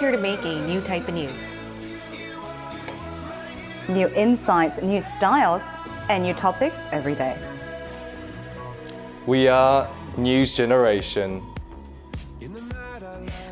here to make a new type of news. New insights, new styles, and new topics every day. We are News Generation.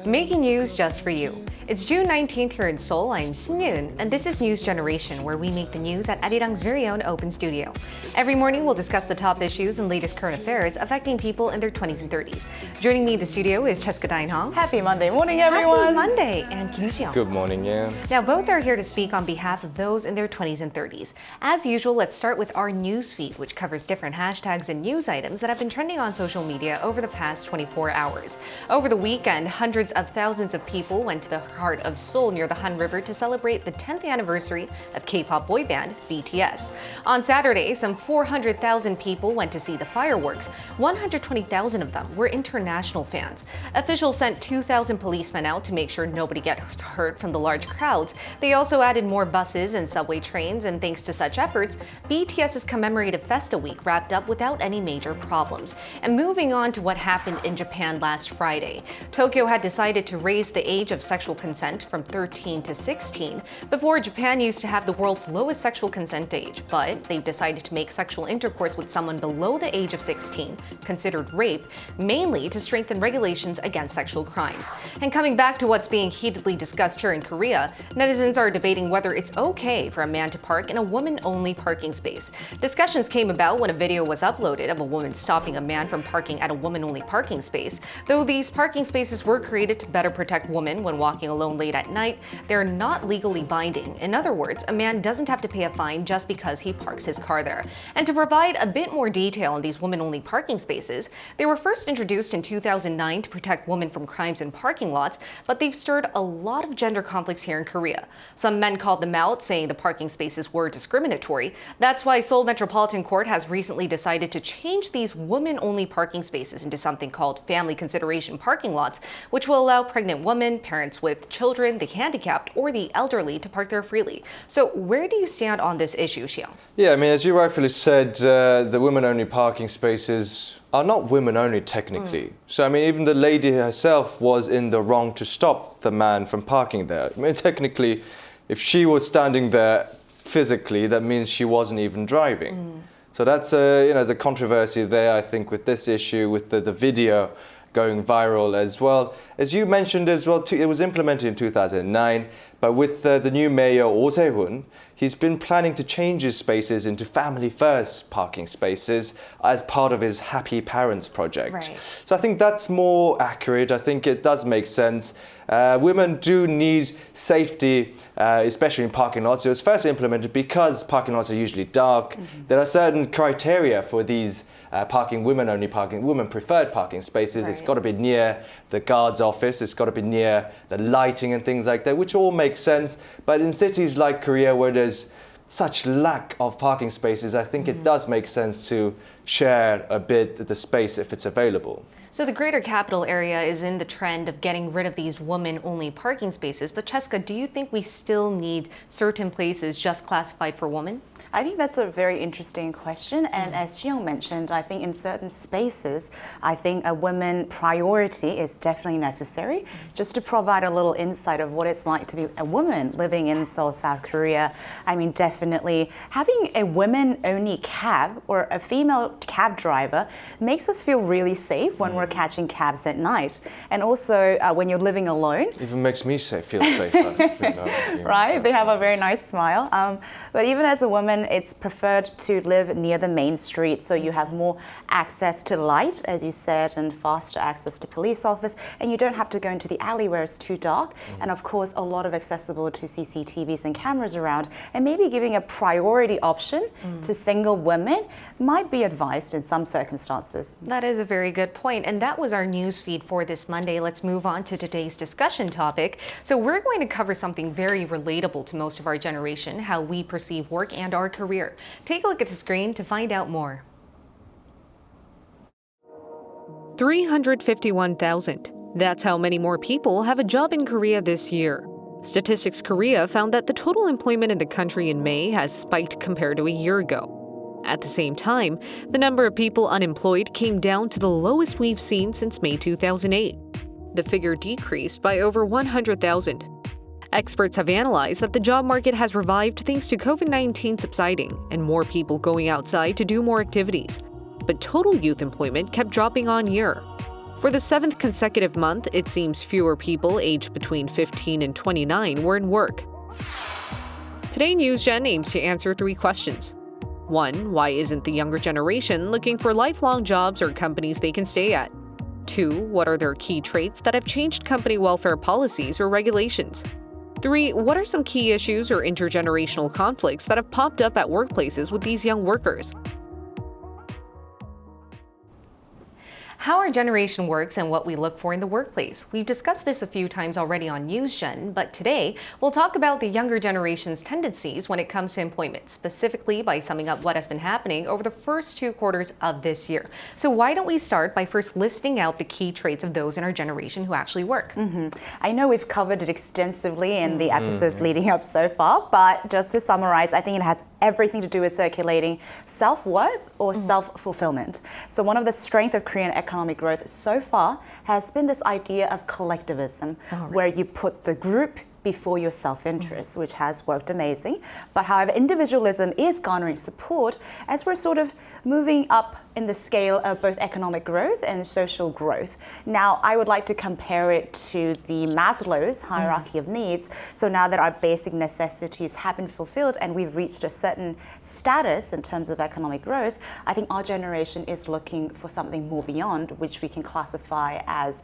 Making news just for you. It's June 19th here in Seoul. I'm Sin, and this is News Generation, where we make the news at Arirang's very own open studio. Every morning, we'll discuss the top issues and latest current affairs affecting people in their 20s and 30s. Joining me in the studio is Cheska Dain-hong. Happy Monday morning, everyone. Happy Monday, and Kim Xiang. Good morning, yeah. Now, both are here to speak on behalf of those in their 20s and 30s. As usual, let's start with our news feed, which covers different hashtags and news items that have been trending on social media over the past 24 hours. Over the weekend, hundreds of thousands of people went to the heart of Seoul near the Han River to celebrate the 10th anniversary of K-pop boy band BTS. On Saturday, some 400,000 people went to see the fireworks. 120,000 of them were international fans. Officials sent 2,000 policemen out to make sure nobody gets hurt from the large crowds. They also added more buses and subway trains, and thanks to such efforts, BTS's commemorative Festa Week wrapped up without any major problems. And moving on to what happened in Japan last Friday. Tokyo had decided to raise the age of sexual consent from 13 to 16. Before, Japan used to have the world's lowest sexual consent age, but they've decided to make sexual intercourse with someone below the age of 16 considered rape, mainly to strengthen regulations against sexual crimes. And coming back to what's being heatedly discussed here in Korea, netizens are debating whether it's okay for a man to park in a woman-only parking space. Discussions came about when a video was uploaded of a woman stopping a man from parking at a woman-only parking space. Though these parking spaces were created to better protect women when walking alone late at night, they're not legally binding. In other words, a man doesn't have to pay a fine just because he parks his car there. And to provide a bit more detail on these women-only parking spaces, they were first introduced in 2009 to protect women from crimes in parking lots, but they've stirred a lot of gender conflicts here in Korea. Some men called them out, saying the parking spaces were discriminatory. That's why Seoul Metropolitan Court has recently decided to change these women-only parking spaces into something called family consideration parking lots, which will allow pregnant women, parents with children, the handicapped, or the elderly to park there freely. So where do you stand on this issue, Xiao? Yeah, I mean, as you rightfully said, the women-only parking spaces are not women-only technically. So, I mean, even the lady herself was in the wrong to stop the man from parking there. I mean, technically, if she was standing there physically, that means she wasn't even driving. So that's, the controversy there, I think, with this issue, with the video going viral as well. As you mentioned as well, it was implemented in 2009, but with the new mayor, Oh Se-hoon, he's been planning to change his spaces into family-first parking spaces as part of his Happy Parents project. Right. So I think that's more accurate. I think it does make sense. Women do need safety, especially in parking lots. It was first implemented because parking lots are usually dark. There are certain criteria for these women-preferred parking spaces. Right. It's got to be near the guard's office. It's got to be near the lighting and things like that, which all makes sense. But in cities like Korea, where there's such lack of parking spaces, I think it does make sense to share a bit the space if it's available. So the greater capital area is in the trend of getting rid of these women-only parking spaces. But Cheska, do you think we still need certain places just classified for women? I think that's a very interesting question. And as Xiong mentioned, I think in certain spaces, I think a women priority is definitely necessary. Just to provide a little insight of what it's like to be a woman living in Seoul, South Korea. I mean, definitely having a women-only cab or a female cab driver makes us feel really safe when we're catching cabs at night. And also when you're living alone. Even makes me feel safer. Right? They have a very nice smile. But even as a woman, it's preferred to live near the main street, so you have more access to light, as you said, and faster access to police office, and you don't have to go into the alley where it's too dark, and of course a lot of accessible to CCTVs and cameras around, and maybe giving a priority option to single women might be advised in some circumstances. That is a very good point, and that was our news feed for this Monday. Let's move on to today's discussion topic. So we're going to cover something very relatable to most of our generation, how we perceive work and our career. Take a look at the screen to find out more. 351,000. That's how many more people have a job in Korea this year. Statistics Korea found that the total employment in the country in May has spiked compared to a year ago. At the same time, the number of people unemployed came down to the lowest we've seen since May 2008. the figure decreased by over 100,000. Experts have analyzed that the job market has revived thanks to COVID-19 subsiding and more people going outside to do more activities. But total youth employment kept dropping on year. For the 7th consecutive month, it seems fewer people aged between 15 and 29 were in work. Today, NewsGen aims to answer 3 questions. 1. Why isn't the younger generation looking for lifelong jobs or companies they can stay at? 2. What are their key traits that have changed company welfare policies or regulations? 3. What are some key issues or intergenerational conflicts that have popped up at workplaces with these young workers? How our generation works and what we look for in the workplace. We've discussed this a few times already on NewsGen, but today we'll talk about the younger generation's tendencies when it comes to employment, specifically by summing up what has been happening over the first 2 quarters of this year. So why don't we start by first listing out the key traits of those in our generation who actually work? I know we've covered it extensively in the episodes leading up so far, but just to summarize, I think it has everything to do with circulating self-worth or self-fulfillment. So one of the strengths of Korean economic growth so far has been this idea of collectivism, where you put the group before your self-interest, which has worked amazing. But however, individualism is garnering support as we're sort of moving up in the scale of both economic growth and social growth. Now, I would like to compare it to the Maslow's hierarchy of needs. So now that our basic necessities have been fulfilled and we've reached a certain status in terms of economic growth, I think our generation is looking for something more beyond, which we can classify as,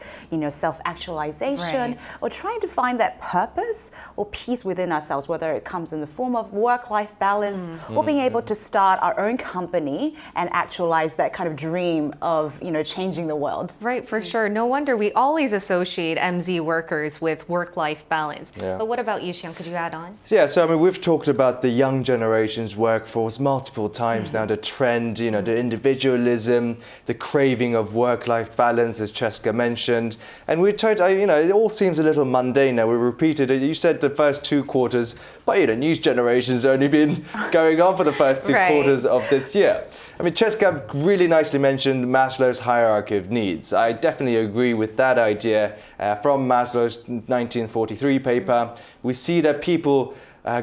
self-actualization, or trying to find that purpose or peace within ourselves, whether it comes in the form of work-life balance or being able to start our own company and actualize that kind of dream of, changing the world. Right, for sure. No wonder we always associate MZ workers with work-life balance. Yeah. But what about you, Xiang? Could you add on? So we've talked about the young generation's workforce multiple times now, the trend, the individualism, the craving of work-life balance, as Cheska mentioned. And we tried, it all seems a little mundane now. We repeated it. You said the first 2 quarters, but news generation's only been going on for the first 2 quarters of this year. Cheska really nicely mentioned Maslow's hierarchy of needs. I definitely agree with that idea from Maslow's 1943 paper. We see that people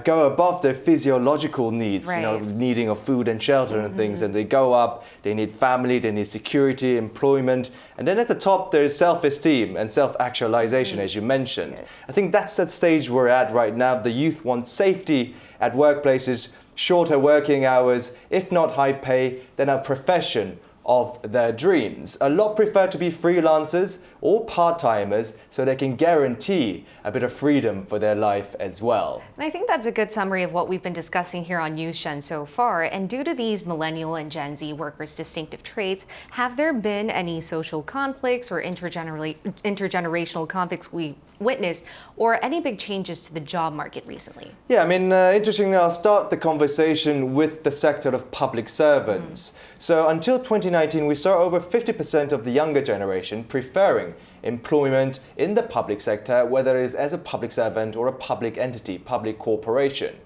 go above their physiological needs, needing of food and shelter and things, and they go up, they need family, they need security, employment, and then at the top there's self-esteem and self-actualization, as you mentioned. I think that's the stage we're at right now. The youth want safety at workplaces, shorter working hours, if not high pay, then a profession of their dreams. A lot prefer to be freelancers or part-timers so they can guarantee a bit of freedom for their life as well. And I think that's a good summary of what we've been discussing here on NewsGen so far. And due to these millennial and Gen Z workers' distinctive traits, have there been any social conflicts or intergenerational conflicts we witnessed, or any big changes to the job market recently? Interestingly, I'll start the conversation with the sector of public servants. So until 2019, we saw over 50% of the younger generation preferring employment in the public sector, whether it is as a public servant or a public entity, public corporation.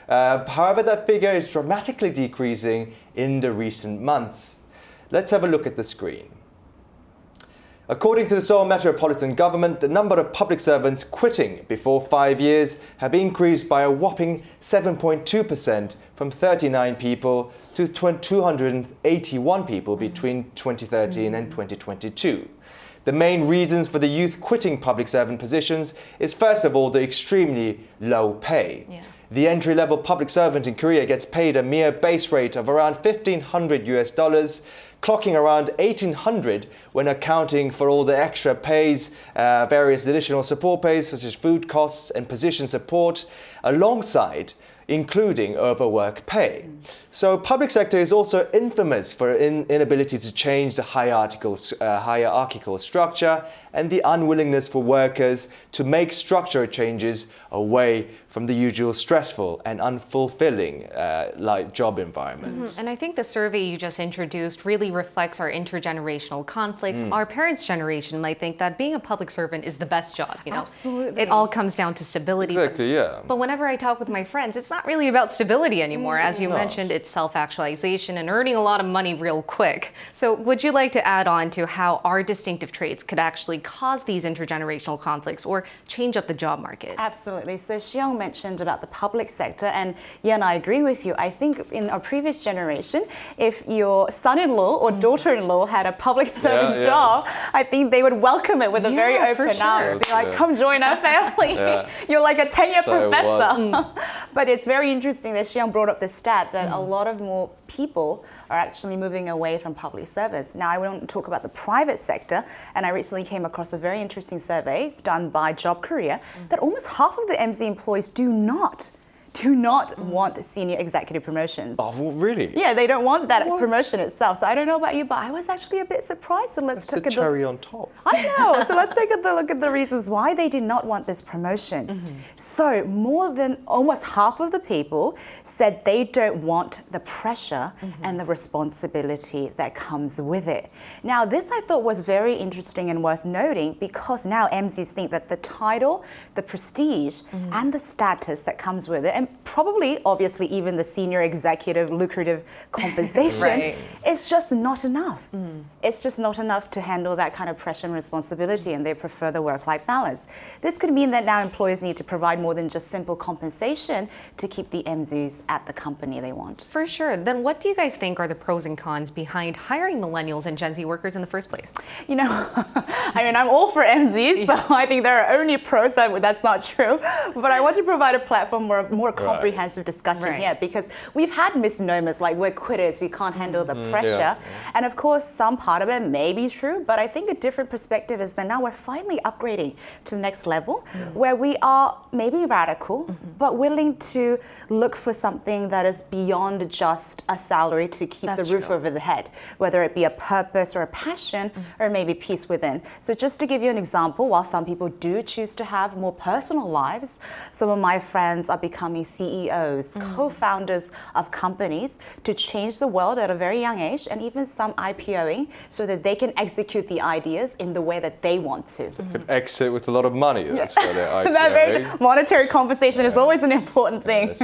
However, that figure is dramatically decreasing in the recent months. Let's have a look at the screen. According to the Seoul Metropolitan Government, the number of public servants quitting before 5 years have increased by a whopping 7.2% from 39 people to 281 people between 2013 and 2022. The main reasons for the youth quitting public servant positions is, first of all, the extremely low pay. The entry-level public servant in Korea gets paid a mere base rate of around $1,500, clocking around 1,800 when accounting for all the extra pays, various additional support pays such as food costs and position support, alongside including overwork pay. So public sector is also infamous for inability to change the hierarchical structure and the unwillingness for workers to make structural changes away from the usual stressful and unfulfilling like job environments. And I think the survey you just introduced really reflects our intergenerational conflicts. Our parents' generation might think that being a public servant is the best job, you know? Absolutely. It all comes down to stability. Exactly, yeah. But whenever I talk with my friends, it's not really about stability anymore. As you mentioned, it's self-actualization and earning a lot of money real quick. So would you like to add on to how our distinctive traits could actually cause these intergenerational conflicts or change up the job market? Absolutely. So Xiong mentioned about the public sector, and yeah, and I agree with you. I think in our previous generation, if your son-in-law or daughter-in-law had a public servant job, I think they would welcome it with a very open arms. Be like, come join our family. You're like a 10-year professor. But it's very interesting that Xiong brought up the stat that a lot of more people are actually moving away from public service. Now, I want to talk about the private sector, and I recently came across a very interesting survey done by Job Korea that almost half of the MZ employees do not want senior executive promotions. Oh, well, really? Yeah, they don't want that promotion itself. So I don't know about you, but I was actually a bit surprised. So let's That's take the cherry on top. I know. So let's take a look at the reasons why they did not want this promotion. So more than almost half of the people said they don't want the pressure and the responsibility that comes with it. Now, this I thought was very interesting and worth noting because now MZs think that the title, the prestige, and the status that comes with it, and probably, obviously, even the senior executive lucrative compensation is just not enough. It's just not enough to handle that kind of pressure and responsibility, and they prefer the work-life balance. This could mean that now employers need to provide more than just simple compensation to keep the MZs at the company they want. For sure. Then what do you guys think are the pros and cons behind hiring millennials and Gen Z workers in the first place? You know, I mean, I'm all for MZs, so I think there are only pros, but that's not true. But I want to provide a platform for a more comprehensive discussion here, because we've had misnomers like we're quitters, we can't handle the pressure. And of course, some part of it may be true, but I think a different perspective is that now we're finally upgrading to the next level where we are maybe radical, but willing to look for something that is beyond just a salary to keep the roof over the head, whether it be a purpose or a passion or maybe peace within. So just to give you an example, while some people do choose to have more personal lives, some of my friends are becoming CEOs, co-founders of companies to change the world at a very young age, and even some IPOing so that they can execute the ideas in the way that they want to. Could exit with a lot of money. That's why they're IPOing. That very monetary compensation is always an important thing.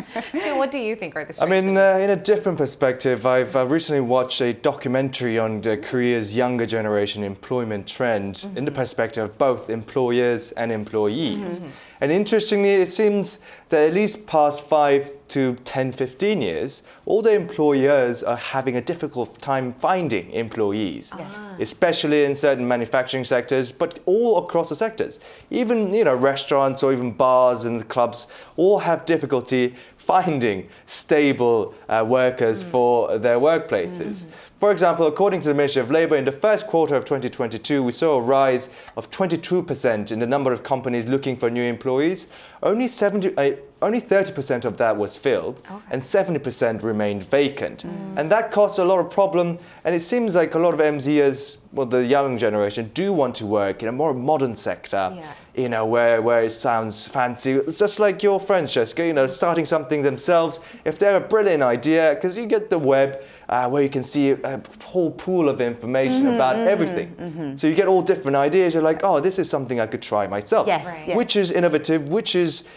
So what do you think are the strengths? I mean, in a different perspective, I've recently watched a documentary on Korea's younger generation employment trend in the perspective of both employers and employees. And interestingly, it seems that at least past 5 to 10, 15 years, all the employers are having a difficult time finding employees, especially in certain manufacturing sectors, but all across the sectors. Even, you know, restaurants or even bars and clubs all have difficulty finding stable workers for their workplaces. For example, according to the Ministry of Labour, in the first quarter of 2022, we saw a rise of 22% in the number of companies looking for new employees. Only 30% of that was filled, and 70% remained vacant. And that caused a lot of problem, and it seems like a lot of MZers, well, the young generation, do want to work in a more modern sector, you know, where it sounds fancy. It's just like your friends, Jessica, you know, starting something themselves. If they're a brilliant idea, because you get the web, where you can see a whole pool of information about everything. So you get all different ideas. You're like, oh, this is something I could try myself. Which is innovative, which is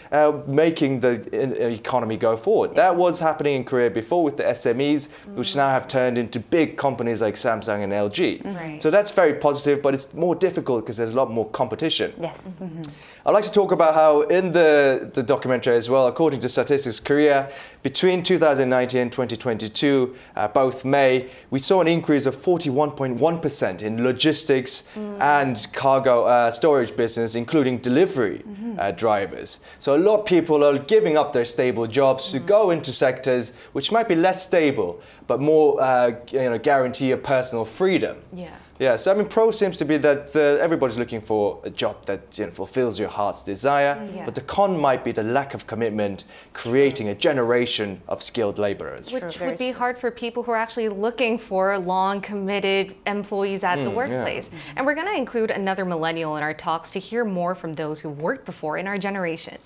making the economy go forward. That was happening in Korea before with the SMEs, which now have turned into big companies like Samsung and LG. So that's very positive, but it's more difficult because there's a lot more competition. I'd like to talk about how in the documentary as well, according to Statistics Korea, between 2019 and 2022, both May, we saw an increase of 41.1% in logistics and cargo storage business, including delivery drivers. So a lot of people are giving up their stable jobs to go into sectors which might be less stable, but more guarantee a personal freedom. Yeah, so I mean, pro seems to be that everybody's looking for a job that fulfills your heart's desire, but the con might be the lack of commitment, creating a generation of skilled laborers. Which would be hard for people who are actually looking for long, committed employees at the workplace. And we're going to include another millennial in our talks to hear more from those who worked before in our generation.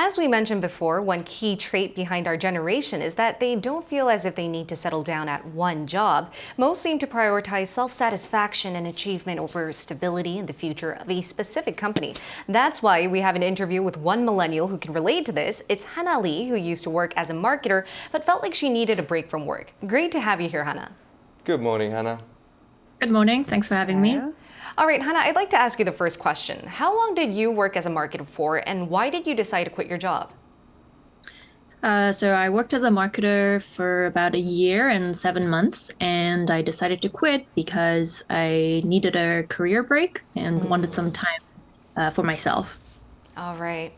as we mentioned before, one key trait behind our generation is that they don't feel as if they need to settle down at one job. Most seem to prioritize self-satisfaction and achievement over stability and the future of a specific company. That's why we have an interview with one millennial who can relate to this. It's Hannah Lee, who used to work as a marketer but felt like she needed a break from work. Great to have you here, Hannah. Good morning, Hannah. Good morning. Thanks for having me. All right, Hannah, I'd like to ask you the first question. How long did you work as a marketer for, and why did you decide to quit your job? So I worked as a marketer for about a year and 7 months, and I decided to quit because I needed a career break and wanted some time for myself. All right.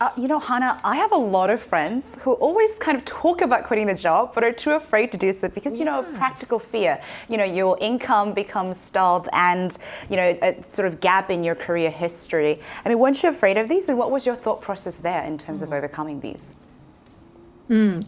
Hannah, I have a lot of friends who always kind of talk about quitting the job, but are too afraid to do so because, of practical fear. Your income becomes stalled and, a sort of gap in your career history. I mean, weren't you afraid of these? And what was your thought process there in terms of overcoming these?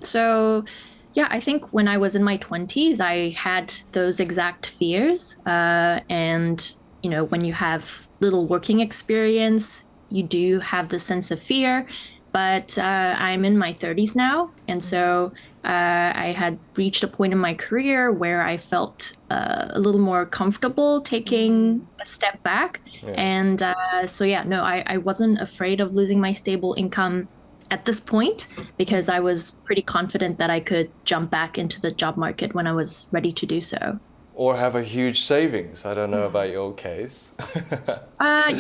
So, yeah, I think when I was in my 20s, I had those exact fears. And, when you have little working experience, you do have the sense of fear, but I'm in my 30s now. And so I had reached a point in my career where I felt a little more comfortable taking a step back. Yeah. And I wasn't afraid of losing my stable income at this point because I was pretty confident that I could jump back into the job market when I was ready to do so. Or have a huge savings. I don't know about your case.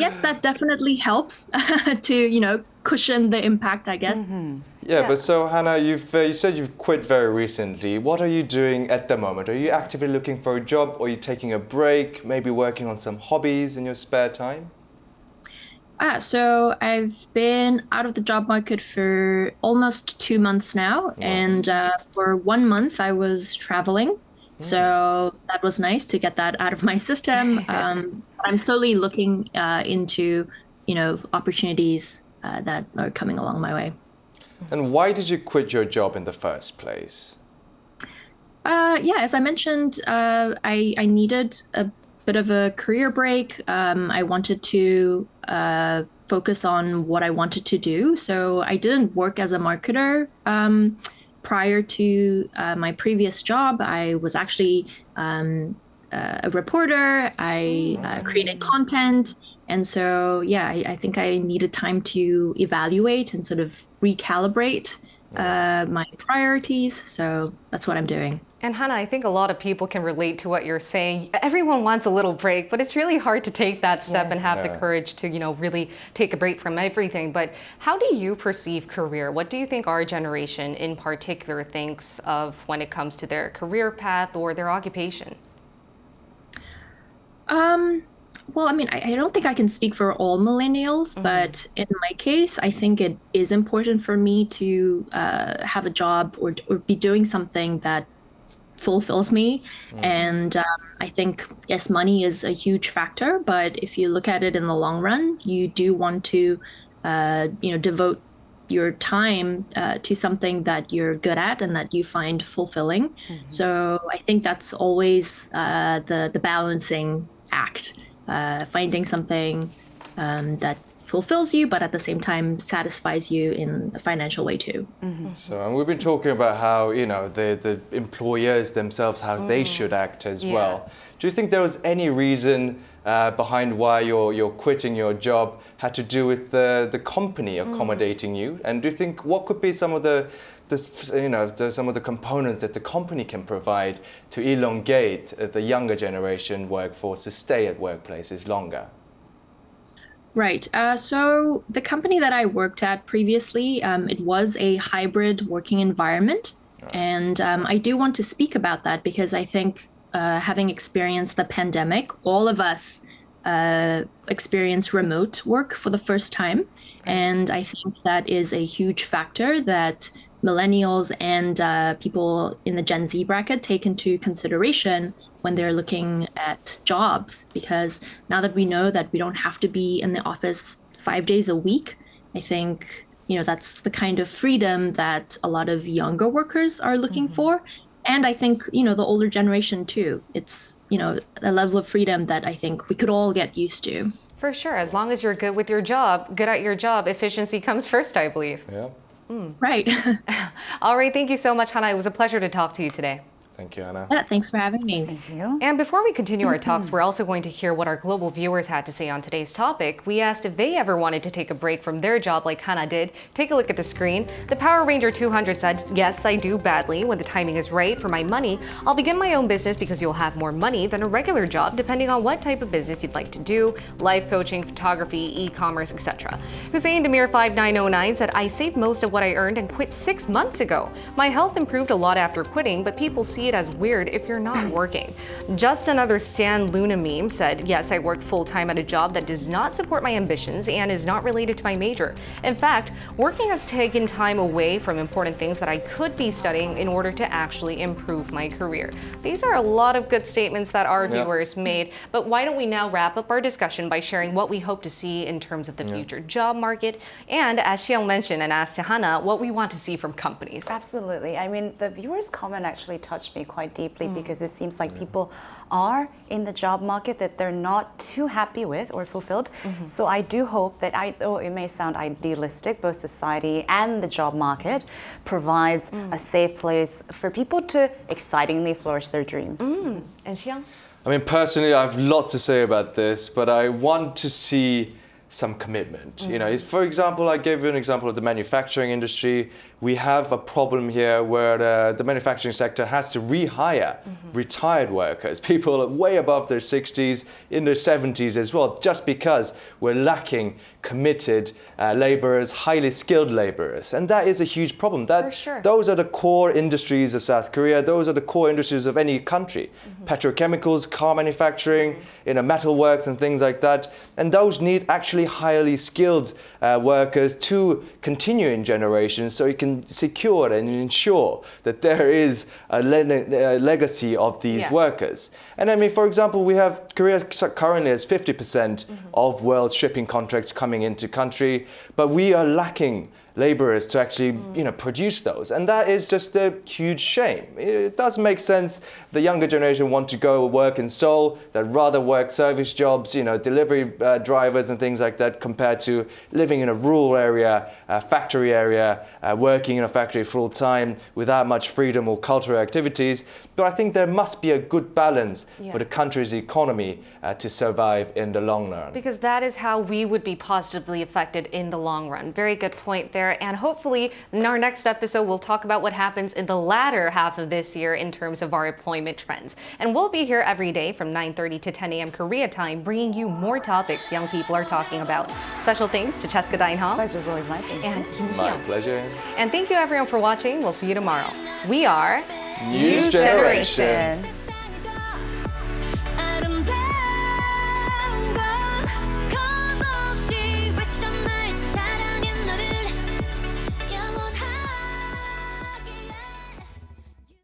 Yes, that definitely helps to, cushion the impact, I guess. Yeah, but so Hannah, you said you've quit very recently. What are you doing at the moment? Are you actively looking for a job, or are you taking a break, maybe working on some hobbies in your spare time? So I've been out of the job market for almost 2 months now. And for 1 month, I was traveling. So that was nice to get that out of my system. I'm slowly looking into, opportunities that are coming along my way. And why did you quit your job in the first place? As I mentioned, I needed a bit of a career break. I wanted to focus on what I wanted to do. So I didn't work as a marketer. Prior to my previous job, I was actually a reporter. I created content. And so, I think I needed time to evaluate and sort of recalibrate my priorities. So that's what I'm doing. And Hannah, I think a lot of people can relate to what you're saying. Everyone wants a little break, but it's really hard to take that step and have the courage to, really take a break from everything. But how do you perceive career? What do you think our generation in particular thinks of when it comes to their career path or their occupation? Well, I mean, I don't think I can speak for all millennials, but in my case, I think it is important for me to have a job or be doing something that fulfills me. And I think, yes, money is a huge factor, but if you look at it in the long run, you do want to, devote your time to something that you're good at and that you find fulfilling. So I think that's always the balancing act, finding something that fulfills you, but at the same time satisfies you in a financial way too. So, and we've been talking about how, the employers themselves, how they should act as well. Do you think there was any reason behind why you're quitting your job had to do with the company accommodating you? And do you think what could be some of some of the components that the company can provide to elongate the younger generation workforce to stay at workplaces longer? Right. So the company that I worked at previously, it was a hybrid working environment. And I do want to speak about that because I think having experienced the pandemic, all of us experienced remote work for the first time. And I think that is a huge factor that millennials and people in the Gen Z bracket take into consideration when they're looking at jobs, because now that we know that we don't have to be in the office 5 days a week, I think, that's the kind of freedom that a lot of younger workers are looking for. And I think, the older generation too. It's, a level of freedom that I think we could all get used to. For sure, as long as you're good with your job, good at your job, efficiency comes first, I believe. Yeah. Right. All right, thank you so much, Hannah. It was a pleasure to talk to you today. Thank you, Anna. Yeah, thanks for having me. Thank you. And before we continue our talks, we're also going to hear what our global viewers had to say on today's topic. We asked if they ever wanted to take a break from their job like Hannah did. Take a look at the screen. The Power Ranger 200 said, yes, I do badly. When the timing is right for my money, I'll begin my own business because you'll have more money than a regular job, depending on what type of business you'd like to do, life coaching, photography, e-commerce, etc. Hussein Demir 5909 said, I saved most of what I earned and quit 6 months ago. My health improved a lot after quitting, but people see it as weird if you're not working. Just another Stan Luna meme said, yes, I work full-time at a job that does not support my ambitions and is not related to my major. In fact, working has taken time away from important things that I could be studying in order to actually improve my career. These are a lot of good statements that our viewers made, but why don't we now wrap up our discussion by sharing what we hope to see in terms of the future job market, and as Xiang mentioned and asked to Hannah, what we want to see from companies. Absolutely. I mean, the viewer's comment actually touched me quite deeply because it seems like people are in the job market that they're not too happy with or fulfilled. So I do hope that, though it may sound idealistic, both society and the job market provides a safe place for people to excitingly flourish their dreams. And Xiang? I mean, personally, I have a lot to say about this, but I want to see some commitment. You know, for example, I gave you an example of the manufacturing industry. We have a problem here where the manufacturing sector has to rehire retired workers, people way above their 60s, in their 70s as well, just because we're lacking committed laborers, highly skilled laborers. And that is a huge problem. For sure. Those are the core industries of South Korea. Those are the core industries of any country. Petrochemicals, car manufacturing, metalworks and things like that. And those need actually highly skilled workers to continue in generations, so you can secure and ensure that there is a legacy of these workers. And I mean, for example, we have Korea currently has 50% of world shipping contracts coming into country, but we are lacking laborers to actually produce those, and that is just a huge shame. It does make sense the younger generation want to go work in Seoul, they'd rather work service jobs, delivery drivers and things like that, compared to living in a rural area, factory area, working in a factory full time without much freedom or cultural activities. But I think there must be a good balance for the country's economy to survive in the long run. Because that is how we would be positively affected in the long run. Very good point there. And hopefully in our next episode, we'll talk about what happens in the latter half of this year in terms of our employment trends. And we'll be here every day from 9:30 to 10 a.m. Korea time, bringing you more topics young people are talking about. Special thanks to Cheska Dainha Pleasure's always my thing. and Kim My Xiang. pleasure. And thank you everyone for watching. We'll see you tomorrow. We are News Generation.